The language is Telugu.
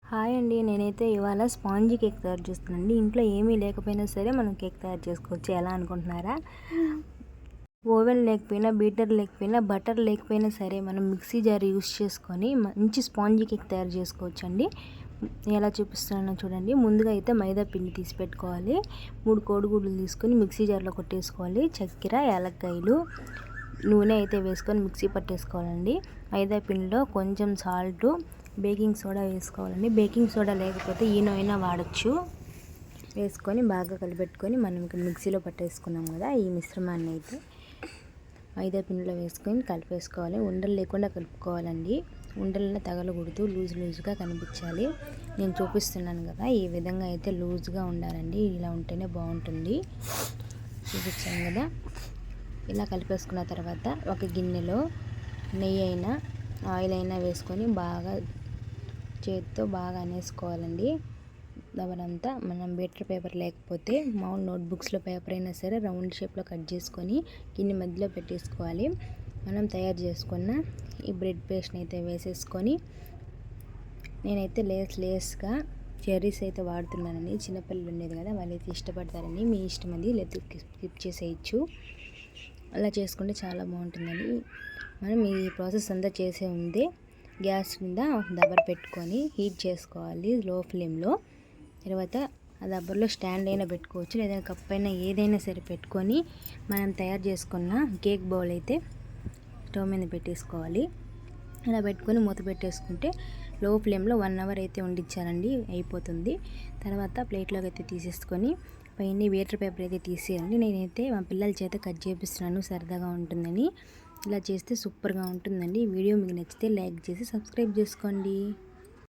హాయ్ అండి. నేనైతే ఇవాళ స్పాంజీ కేక్ తయారు చేస్తున్నానండి. ఇంట్లో ఏమీ లేకపోయినా సరే మనం కేక్ తయారు చేసుకోవచ్చు. ఎలా అనుకుంటున్నారా? ఓవెన్ లేకపోయినా, బీటర్ లేకపోయినా, బటర్ లేకపోయినా సరే మనం మిక్సీ జార్ యూస్ చేసుకొని మంచి స్పాంజీ కేక్ తయారు చేసుకోవచ్చు అండి. ఎలా చూపిస్తున్నానో చూడండి. ముందుగా అయితే మైదా పిండి తీసి పెట్టుకోవాలి. 3 కోడిగుడ్లు తీసుకొని మిక్సీ జార్లో కొట్టేసుకోవాలి. చక్కెర, యాలక్కాయలు, నూనె అయితే వేసుకొని మిక్సీ పట్టేసుకోవాలండి. మైదా పిండిలో కొంచెం సాల్టు, బేకింగ్ సోడా వేసుకోవాలండి. బేకింగ్ సోడా లేకపోతే ఈనో అయినా వాడచ్చు. వేసుకొని బాగా కలిపెట్టుకొని మనం ఇక్కడ మిక్సీలో పట్టేసుకున్నాం కదా, ఈ మిశ్రమాన్ని అయితే మైదా పిండిలో వేసుకొని కలిపేసుకోవాలి. ఉండలు లేకుండా కలుపుకోవాలండి. ఉండల్లో తగలకూడదు, లూజ్గా కనిపించాలి. నేను చూపిస్తున్నాను కదా, ఈ విధంగా అయితే లూజ్గా ఉండాలండి. ఇలా ఉంటేనే బాగుంటుంది. చూపించాను కదా. ఇలా కలిపేసుకున్న తర్వాత ఒక గిన్నెలో నెయ్యి అయినా ఆయిల్ అయినా వేసుకొని బాగా చేతితో బాగా అనేసుకోవాలండి. దవరంతా మనం బీటర్ పేపర్ లేకపోతే మామూలు నోట్బుక్స్లో పేపర్ అయినా సరే రౌండ్ షేప్లో కట్ చేసుకొని గిన్నె మధ్యలో పెట్టేసుకోవాలి. మనం తయారు చేసుకున్న ఈ బ్రెడ్ పేస్ట్ని అయితే వేసేసుకొని, నేనైతే లేస్గా చెర్రీస్ అయితే వాడుతున్నానండి. చిన్నపిల్లలు ఉండేది కదా, వాళ్ళైతే ఇష్టపడతారని. మీ ఇష్టం అది, లేదా స్కిప్ చేసేయచ్చు. అలా చేసుకుంటే చాలా బాగుంటుందండి. మనం ఈ ప్రాసెస్ అంతా చేసే ఉంది గ్యాస్ కింద దబ్బర పెట్టుకొని హీట్ చేసుకోవాలి లో ఫ్లేమ్లో. తర్వాత ఆ దబ్బర్లో స్టాండ్ అయినా పెట్టుకోవచ్చు, లేదా కప్ అయినా ఏదైనా సరే పెట్టుకొని మనం తయారు చేసుకున్న కేక్ బౌల్ అయితే స్టవ్ మీద పెట్టేసుకోవాలి. అలా పెట్టుకొని మూత పెట్టేసుకుంటే లో ఫ్లేమ్లో 1 అవర్ అయితే వండించాలండి, అయిపోతుంది. తర్వాత ప్లేట్లోకి అయితే తీసేసుకొని పైన బీటర్ పేపర్ అయితే తీసేయాలండి. నేనైతే మా పిల్లల చేత కట్ చేపిస్తున్నాను, సరదాగా ఉంటుందని. ఇలా చేస్తే సూపర్గా ఉంటుందండి. ఈ వీడియో మీకు నచ్చితే లైక్ చేసి సబ్స్క్రైబ్ చేసుకోండి.